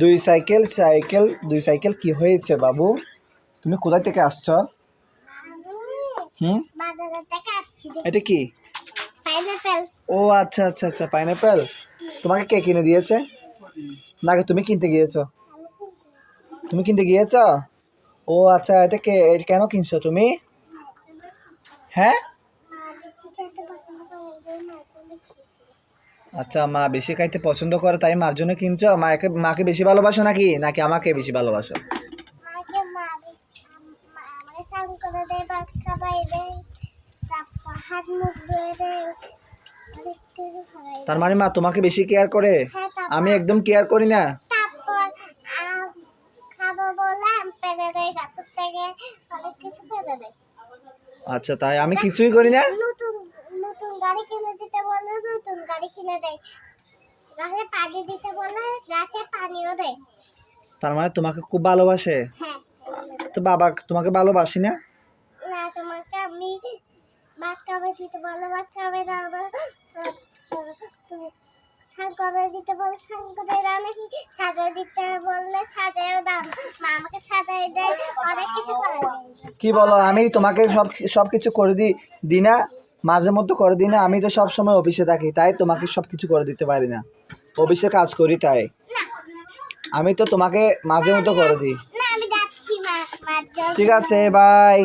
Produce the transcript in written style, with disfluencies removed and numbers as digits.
দুই সাইকেল কি হয়েছে বাবু? তুমি কোথা থেকে আসছো? এটা কি? ও আচ্ছা আচ্ছা আচ্ছা, পাইনাপেল। তোমাকে কে কিনে দিয়েছে? নাকি তুমি কিনতে গিয়েছো? তুমি কিনতে গিয়েছো? ও আচ্ছা, এটা কেন কিনছো তুমি? হ্যাঁ, আচ্ছা, মা বেশি খাইতে পছন্দ করে তাই মার জন্য কিনছো। মাকে বেশি ভালোবাসো নাকি নাকি আমাকে বেশি ভালোবাসো? তার মানে মা তোমাকে বেশি কেয়ার করে? আমি একদম কেয়ার করি না। আচ্ছা, তাই আমি কিছুই করি না। নতুন গাড়ি কিনে দিতে বলে নতুন গাড়ি কিনে দেয়, গাছে পানি দিতে বলে গাছে পানিও দেয়। তার মানে তোমাকে খুব ভালোবাসে। হ্যাঁ। তো বাবা তোমাকে ভালোবাসি না? না, তোমাকে আমি ভাত খাবে দিতে বলে ভাত খাবে না, স্নান করে দিতে বলে স্নান করে রান্না, সাজাই দিতে বললে সাজাইও দাও। মা আমাকে সাজাই দেয়, অনেক কিছু করে। কি বলো? আমি তোমাকে সবকিছু করে দিই না? মাঝে মধ্যে করে দিই না? আমি তো সব সময় অফিসে থাকি, তাই তোমাকে সবকিছু করে দিতে পারি না। অফিসে কাজ করি তাই। আমি তো তোমাকে মাঝে মধ্যে করে দিই। না, আমি যাচ্ছি মা। ঠিক আছে, বাই।